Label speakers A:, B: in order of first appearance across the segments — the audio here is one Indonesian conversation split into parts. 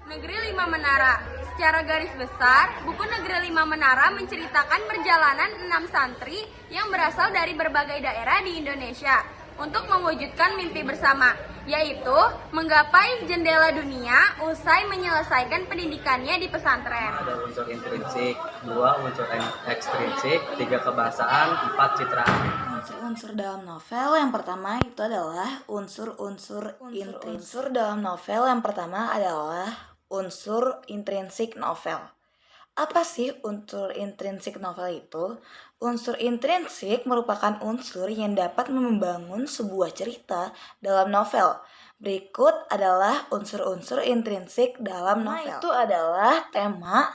A: Negeri Lima Menara. Secara garis besar, buku Negeri Lima Menara menceritakan perjalanan 6 santri yang berasal dari berbagai daerah di Indonesia untuk mewujudkan mimpi bersama, yaitu menggapai jendela dunia usai menyelesaikan pendidikannya di pesantren.
B: Ada unsur intrinsik, 2 unsur ekstrinsik, 3 kebahasaan, 4 citraan.
C: Unsur-unsur dalam novel yang pertama itu adalah unsur-unsur intrinsik. Unsur dalam novel yang pertama adalah unsur intrinsik novel. Apa sih unsur intrinsik novel itu? Unsur intrinsik merupakan unsur yang dapat membangun sebuah cerita dalam novel. Berikut adalah unsur-unsur intrinsik dalam novel. Itu adalah tema,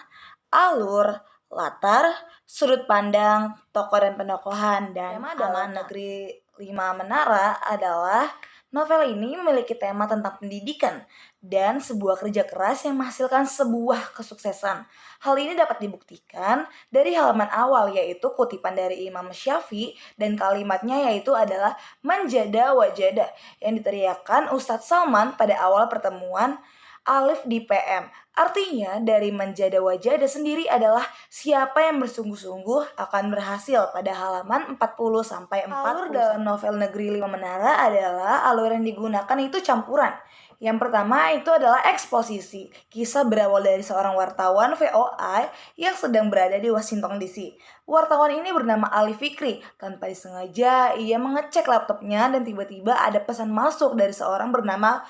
C: alur, latar, sudut pandang, tokoh dan penokohan, dan tema dalam Negeri Lima Menara adalah novel ini memiliki tema tentang pendidikan dan sebuah kerja keras yang menghasilkan sebuah kesuksesan. Hal ini dapat dibuktikan dari halaman awal, yaitu kutipan dari Imam Syafi'i, dan kalimatnya yaitu adalah menjada wajada yang diteriakkan Ustadz Salman pada awal pertemuan Alif di PM. Artinya dari menjada wajada sendiri adalah siapa yang bersungguh-sungguh akan berhasil pada halaman 40-40. Alur dalam novel Negeri Lima Menara adalah alur yang digunakan itu campuran. Yang pertama itu adalah eksposisi. Kisah berawal dari seorang wartawan VOA yang sedang berada di Washington DC. Wartawan ini bernama Ali Fikri. Tanpa disengaja ia mengecek laptopnya dan tiba-tiba ada pesan masuk dari seorang bernama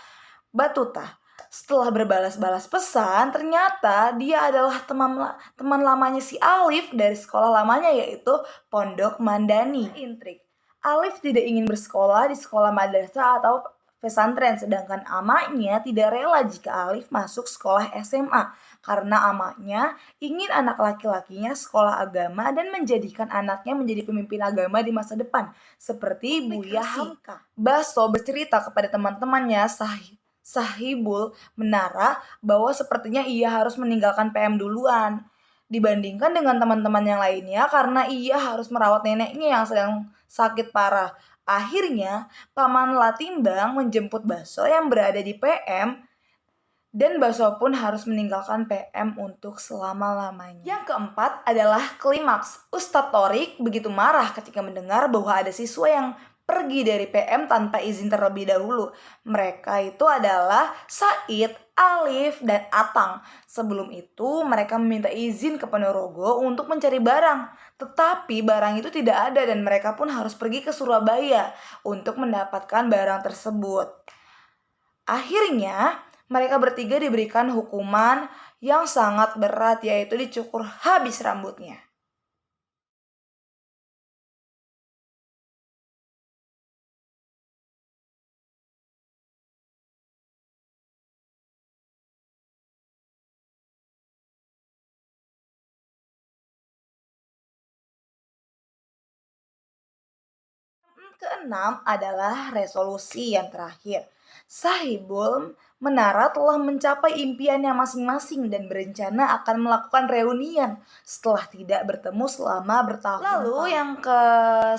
C: Batuta. Setelah berbalas-balas pesan, ternyata dia adalah teman lamanya si Alif dari sekolah lamanya, yaitu Pondok Mandani. Intrik. Alif tidak ingin bersekolah di sekolah madrasah atau pesantren, sedangkan amaknya tidak rela jika Alif masuk sekolah SMA karena amaknya ingin anak laki-lakinya sekolah agama dan menjadikan anaknya menjadi pemimpin agama di masa depan, seperti Buya Hamka. Baso bercerita kepada teman-temannya Sahibul Menara bahwa sepertinya ia harus meninggalkan PM duluan dibandingkan dengan teman-teman yang lainnya karena ia harus merawat neneknya yang sedang sakit parah. Akhirnya, Paman Latimbang menjemput Baso yang berada di PM dan Baso pun harus meninggalkan PM untuk selama-lamanya. Yang keempat adalah klimaks. Ustadz Torik begitu marah ketika mendengar bahwa ada siswa yang pergi dari PM tanpa izin terlebih dahulu. Mereka itu adalah Said, Alif, dan Atang. Sebelum itu mereka meminta izin ke Ponorogo untuk mencari barang. Tetapi barang itu tidak ada dan mereka pun harus pergi ke Surabaya untuk mendapatkan barang tersebut. Akhirnya mereka bertiga diberikan hukuman yang sangat berat, yaitu dicukur habis rambutnya. Keenam adalah resolusi yang terakhir. Sahibul Menara telah mencapai impiannya masing-masing dan berencana akan melakukan reunian setelah tidak bertemu selama bertahun-tahun. Lalu yang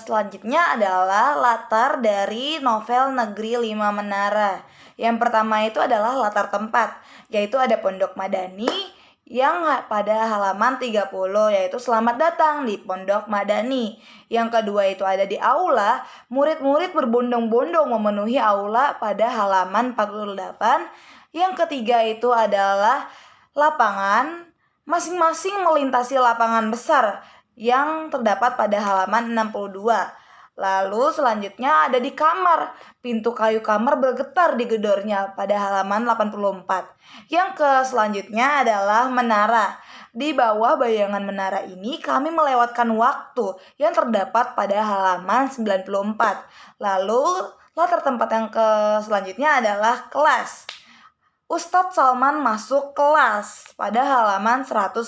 C: selanjutnya adalah latar dari novel Negeri Lima Menara. Yang pertama itu adalah latar tempat, yaitu ada Pondok Madani yang pada halaman 30, yaitu selamat datang di Pondok Madani. Yang kedua itu ada di aula, murid-murid berbondong-bondong memenuhi aula pada halaman 48. Yang ketiga itu adalah lapangan, masing-masing melintasi lapangan besar yang terdapat pada halaman 62. Lalu selanjutnya ada di kamar. Pintu kayu kamar bergetar di gedornya pada halaman 84. Yang selanjutnya adalah menara. Di bawah bayangan menara ini kami melewatkan waktu yang terdapat pada halaman 94. Lalu latar tempat yang selanjutnya adalah kelas. Ustadz Salman masuk kelas pada halaman 105.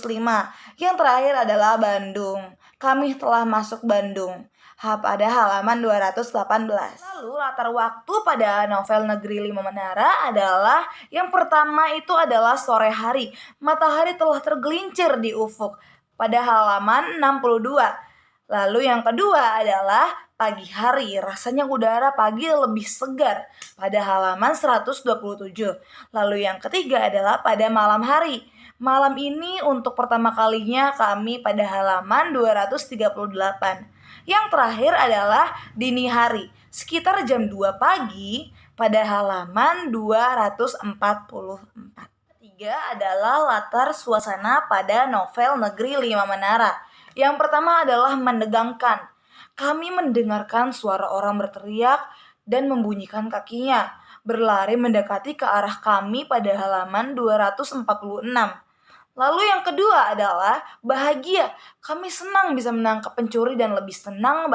C: Yang terakhir adalah Bandung. Kami telah masuk Bandung pada halaman 218. Lalu latar waktu pada novel Negeri Lima Menara adalah yang pertama itu adalah sore hari. Matahari telah tergelincir di ufuk pada halaman 62. Lalu yang kedua adalah pagi hari. Rasanya udara pagi lebih segar pada halaman 127. Lalu yang ketiga adalah pada malam hari. Malam ini untuk pertama kalinya kami pada halaman 238. Yang terakhir adalah dini hari. Sekitar jam 2 pagi pada halaman 244. Ketiga adalah latar suasana pada novel Negeri Lima Menara. Yang pertama adalah menegangkan. Kami mendengarkan suara orang berteriak dan membunyikan kakinya, berlari mendekati ke arah kami pada halaman 246. Lalu yang kedua adalah bahagia. Kami senang bisa menangkap pencuri dan lebih senang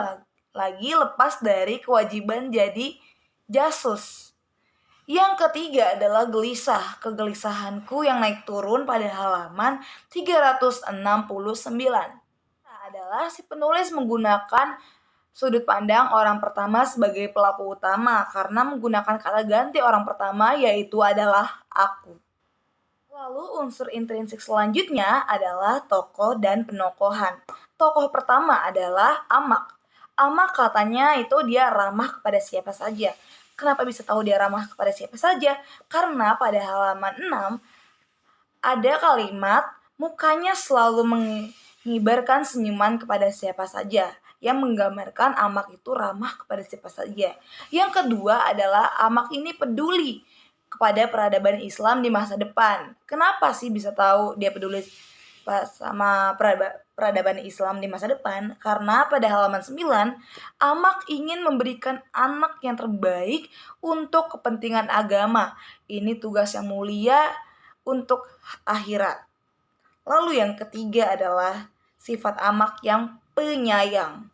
C: lagi lepas dari kewajiban jadi jasus. Yang ketiga adalah gelisah. Kegelisahanku yang naik turun pada halaman 369. Adalah si penulis menggunakan sudut pandang orang pertama sebagai pelaku utama karena menggunakan kata ganti orang pertama yaitu adalah aku. Lalu unsur intrinsik selanjutnya adalah tokoh dan penokohan. Tokoh pertama adalah Amak. Amak katanya itu dia ramah kepada siapa saja. Kenapa bisa tahu dia ramah kepada siapa saja? Karena pada halaman 6 ada kalimat mukanya selalu mengibarkan senyuman kepada siapa saja, yang menggambarkan Amak itu ramah kepada siapa saja. Yang kedua adalah Amak ini peduli kepada peradaban Islam di masa depan. Kenapa sih bisa tahu dia peduli sama peradaban Islam di masa depan? Karena pada halaman 9, Amak ingin memberikan anak yang terbaik untuk kepentingan agama. Ini tugas yang mulia untuk akhirat. Lalu yang ketiga adalah sifat Amak yang penyayang,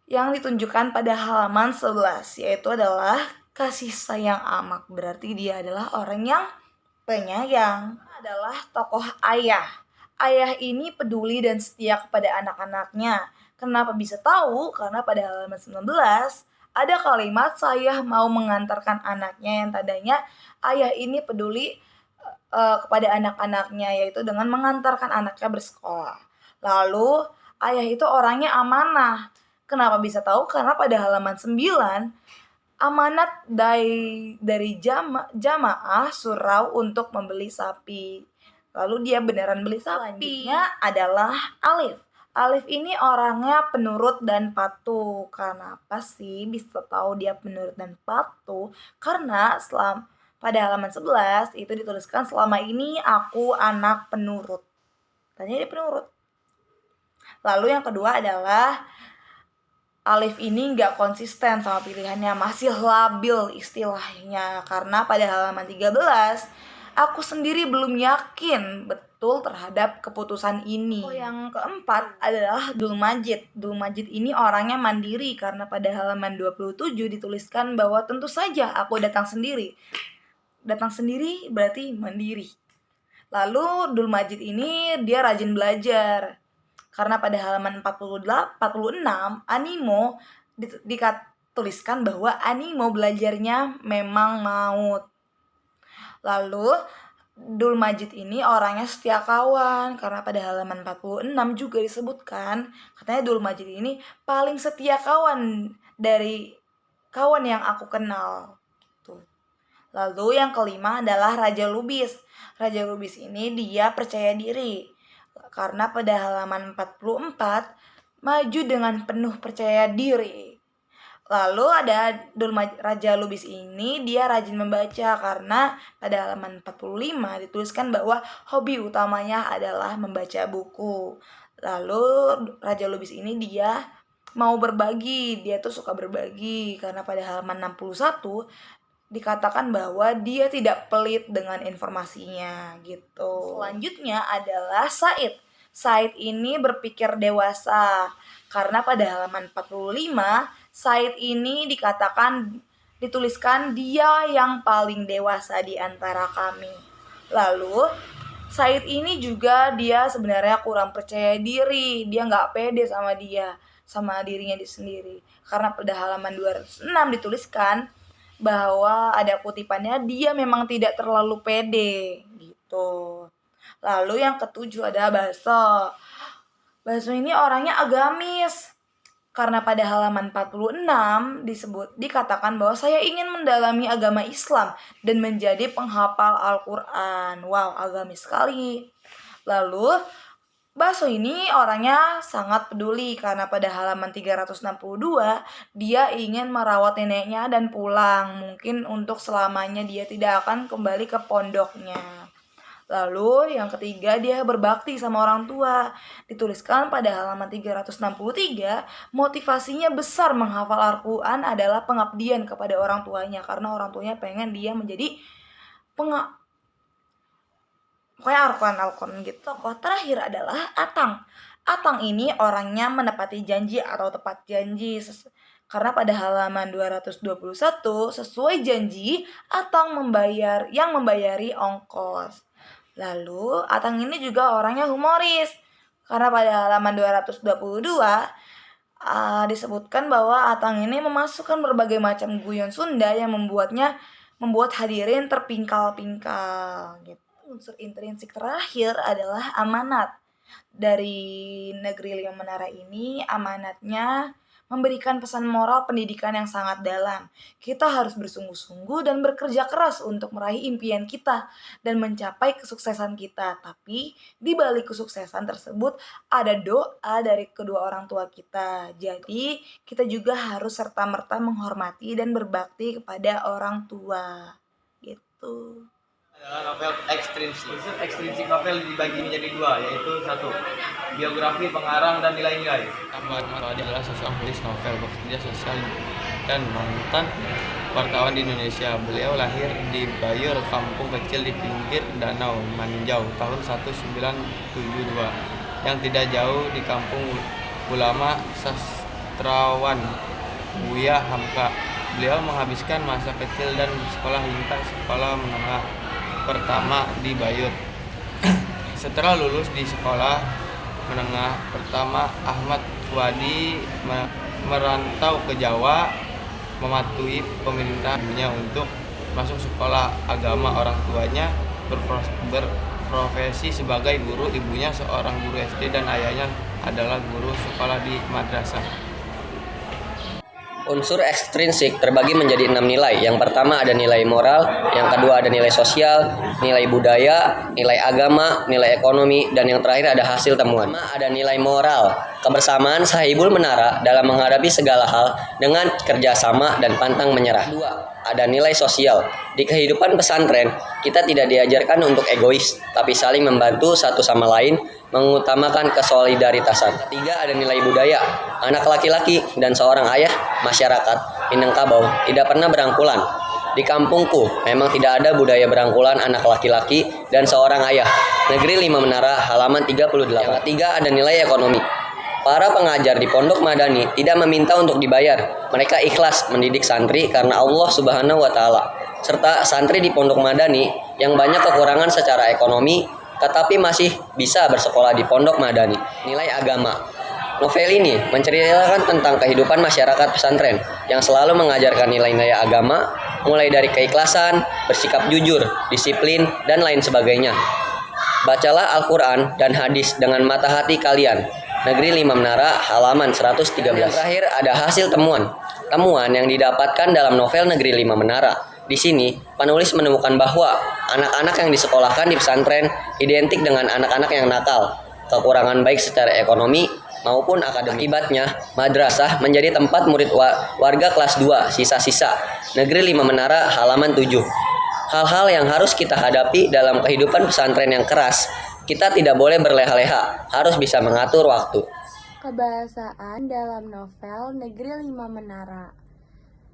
C: yang ditunjukkan pada halaman 11, yaitu adalah kasih sayang Amak. Berarti dia adalah orang yang penyayang. Adalah tokoh ayah. Ayah ini peduli dan setia kepada anak-anaknya. Kenapa bisa tahu? Karena pada halaman 19 ada kalimat saya mau mengantarkan anaknya, yang tandanya ayah ini peduli kepada anak-anaknya, yaitu dengan mengantarkan anaknya bersekolah. Lalu ayah itu orangnya amanah. Kenapa bisa tahu? Karena pada halaman 9 amanat dari jamaah surau untuk membeli sapi. Lalu dia beneran beli sapi. Selanjutnya adalah Alif. Alif ini orangnya penurut dan patuh. Kenapa sih bisa tahu dia penurut dan patuh? Karena pada halaman 11 itu dituliskan selama ini aku anak penurut. Tanya dia penurut. Lalu yang kedua adalah Alif ini nggak konsisten sama pilihannya, masih labil istilahnya. Karena pada halaman 13 aku sendiri belum yakin betul terhadap keputusan ini. Yang keempat adalah Dul Majid. Dul Majid ini orangnya mandiri karena pada halaman 27 dituliskan bahwa tentu saja aku datang sendiri. Datang sendiri berarti mandiri. Lalu Dul Majid ini dia rajin belajar. Karena pada halaman 46 Animo dituliskan bahwa Animo belajarnya memang maut. Lalu Dul Majid ini orangnya setia kawan, karena pada halaman 46 juga disebutkan katanya Dul Majid ini paling setia kawan dari kawan yang aku kenal. Lalu yang kelima adalah Raja Lubis. Raja Lubis ini dia percaya diri. Karena pada halaman 44 maju dengan penuh percaya diri. Lalu ada Raja Lubis ini dia rajin membaca karena pada halaman 45 dituliskan bahwa hobi utamanya adalah membaca buku. Lalu Raja Lubis ini dia mau berbagi, dia tuh suka berbagi karena pada halaman 61 dikatakan bahwa dia tidak pelit dengan informasinya gitu. Selanjutnya adalah Said. Said ini berpikir dewasa karena pada halaman 45 Said ini dituliskan dia yang paling dewasa di antara kami. Lalu Said ini juga dia sebenarnya kurang percaya diri, dia nggak pede sama dirinya sendiri. Karena pada halaman 206 dituliskan bahwa ada kutipannya dia memang tidak terlalu pede gitu. Lalu yang ketujuh ada Baso. Baso ini orangnya agamis. Karena pada halaman 46 dikatakan bahwa saya ingin mendalami agama Islam dan menjadi penghafal Al-Quran. Wow, agamis sekali. Lalu, Baso ini orangnya sangat peduli karena pada halaman 362 dia ingin merawat neneknya dan pulang. Mungkin untuk selamanya dia tidak akan kembali ke pondoknya. Lalu yang ketiga, dia berbakti sama orang tua. Dituliskan pada halaman 363, motivasinya besar menghafal Al-Quran adalah pengabdian kepada orang tuanya. Karena orang tuanya pengen dia menjadi pokoknya Al-Quran gitu. Tokoh terakhir adalah Atang. Atang ini orangnya menepati janji atau tepat janji. Karena pada halaman 221, sesuai janji, Atang membayari ongkos. Lalu, Atang ini juga orangnya humoris. Karena pada halaman 222 disebutkan bahwa Atang ini memasukkan berbagai macam guyon Sunda yang membuat hadirin terpingkal-pingkal gitu. Unsur intrinsik terakhir adalah amanat. Dari Negeri Lima Menara ini, amanatnya memberikan pesan moral pendidikan yang sangat dalam. Kita harus bersungguh-sungguh dan bekerja keras untuk meraih impian kita dan mencapai kesuksesan kita. Tapi di balik kesuksesan tersebut ada doa dari kedua orang tua kita. Jadi kita juga harus serta-merta menghormati dan berbakti kepada orang tua. Gitu.
D: Adalah novel ekstrinsik. Unsur ekstrinsik novel dibagi menjadi dua, yaitu satu, biografi pengarang dan nilai-nilai.
E: Ahmad Marwadi adalah seorang penulis novel, bekerja sosial dan mantan wartawan di Indonesia. Beliau lahir di Bayur, kampung kecil di pinggir Danau Maninjau tahun 1972, yang tidak jauh di kampung ulama sastrawan Buya Hamka. Beliau menghabiskan masa kecil dan sekolah hingga sekolah menengah pertama di Bayur. Setelah lulus di sekolah menengah pertama, Ahmad Fuadi merantau ke Jawa, mematuhi pemerintahnya untuk masuk sekolah agama. Orang tuanya berprofesi sebagai guru, ibunya seorang guru SD dan ayahnya adalah guru sekolah di madrasah.
B: Unsur ekstrinsik terbagi menjadi 6 nilai. Yang pertama ada nilai moral, yang kedua ada nilai sosial, nilai budaya, nilai agama, nilai ekonomi, dan yang terakhir ada hasil temuan. Pertama ada nilai moral, kebersamaan sahibul menara dalam menghadapi segala hal dengan kerjasama dan pantang menyerah. Kedua, ada nilai sosial. Di kehidupan pesantren, kita tidak diajarkan untuk egois, tapi saling membantu satu sama lain, mengutamakan kesolidaritasan. Ketiga, ada nilai budaya. Anak laki-laki dan seorang ayah masyarakat Minangkabau tidak pernah berangkulan. Di kampungku memang tidak ada budaya berangkulan anak laki-laki dan seorang ayah. Negeri Lima Menara halaman 38. Yang ketiga, ada nilai ekonomi. Para pengajar di Pondok Madani tidak meminta untuk dibayar. Mereka ikhlas mendidik santri karena Allah Subhanahu wa taala. Serta santri di Pondok Madani yang banyak kekurangan secara ekonomi tetapi masih bisa bersekolah di Pondok Madani. Nilai agama. Novel ini menceritakan tentang kehidupan masyarakat pesantren yang selalu mengajarkan nilai-nilai agama, mulai dari keikhlasan, bersikap jujur, disiplin, dan lain sebagainya. Bacalah Al-Quran dan hadis dengan mata hati kalian. Negeri Lima Menara halaman 113. Yang terakhir ada hasil temuan. Temuan yang didapatkan dalam novel Negeri Lima Menara. Di sini, penulis menemukan bahwa anak-anak yang disekolahkan di pesantren identik dengan anak-anak yang nakal, kekurangan baik secara ekonomi maupun akademik. Akibatnya, madrasah menjadi tempat murid warga kelas 2, sisa-sisa. Negeri Lima Menara halaman 7. Hal-hal yang harus kita hadapi dalam kehidupan pesantren yang keras. Kita tidak boleh berleha-leha, harus bisa mengatur waktu.
A: Kebahasaan dalam novel Negeri Lima Menara,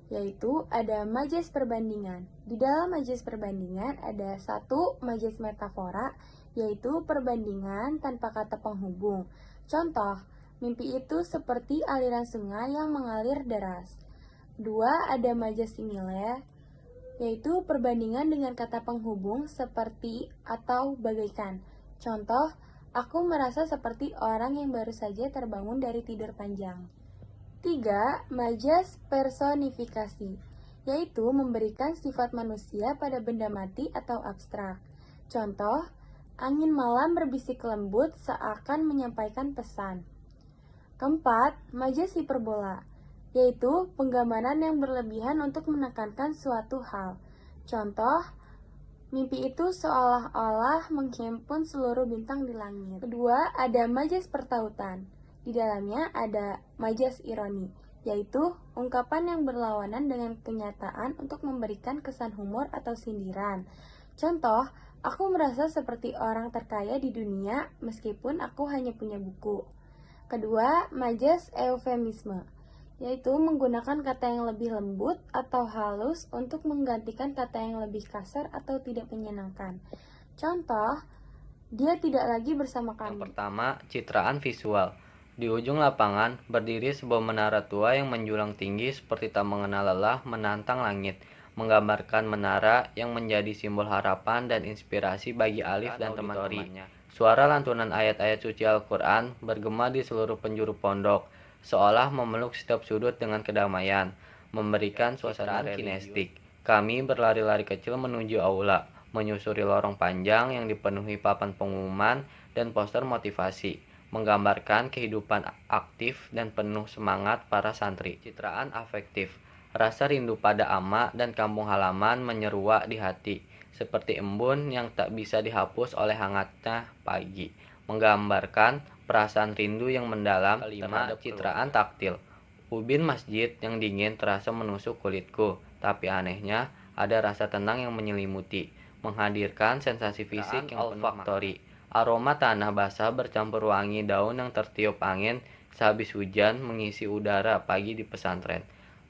A: yaitu ada majas perbandingan. Di dalam majas perbandingan ada satu majas metafora, yaitu perbandingan tanpa kata penghubung. Contoh, mimpi itu seperti aliran sungai yang mengalir deras. Dua, ada majas similar, yaitu perbandingan dengan kata penghubung seperti atau bagaikan. Contoh, aku merasa seperti orang yang baru saja terbangun dari tidur panjang. 3. Majas personifikasi, yaitu memberikan sifat manusia pada benda mati atau abstrak. Contoh, Angin malam berbisik lembut seakan menyampaikan pesan. Keempat, majas hiperbola, yaitu penggambaran yang berlebihan untuk menekankan suatu hal. Contoh, mimpi itu seolah-olah menghimpun seluruh bintang di langit. Kedua, ada majas pertautan. Di dalamnya ada majas ironi, yaitu ungkapan yang berlawanan dengan kenyataan untuk memberikan kesan humor atau sindiran. Contoh, aku merasa seperti orang terkaya di dunia meskipun aku hanya punya buku. Kedua, majas eufemisme, yaitu menggunakan kata yang lebih lembut atau halus untuk menggantikan kata yang lebih kasar atau tidak menyenangkan. Contoh, dia tidak lagi bersama
B: Yang
A: kami.
B: pertama, citraan visual. Di ujung lapangan, berdiri sebuah menara tua yang menjulang tinggi seperti tak mengenal lelah menantang langit, menggambarkan menara yang menjadi simbol harapan dan inspirasi bagi Alif dan teman-temannya. Suara lantunan ayat-ayat suci Al-Quran bergema di seluruh penjuru pondok, seolah memeluk setiap sudut dengan kedamaian, memberikan suasana kinestik. Kami berlari-lari kecil menuju aula, menyusuri lorong panjang yang dipenuhi papan pengumuman dan poster motivasi, menggambarkan kehidupan aktif dan penuh semangat para santri. Citraan afektif. Rasa rindu pada ama dan kampung halaman menyeruak di hati, seperti embun yang tak bisa dihapus oleh hangatnya pagi, menggambarkan perasaan rindu yang mendalam. Kelima, citraan taktil. Ubin masjid yang dingin terasa menusuk kulitku, tapi anehnya ada rasa tenang yang menyelimuti, menghadirkan sensasi fisik yang olfaktori. Aroma tanah basah bercampur wangi daun yang tertiup angin sehabis hujan mengisi udara pagi di pesantren,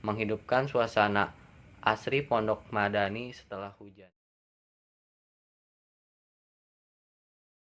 B: menghidupkan suasana asri pondok madani setelah hujan.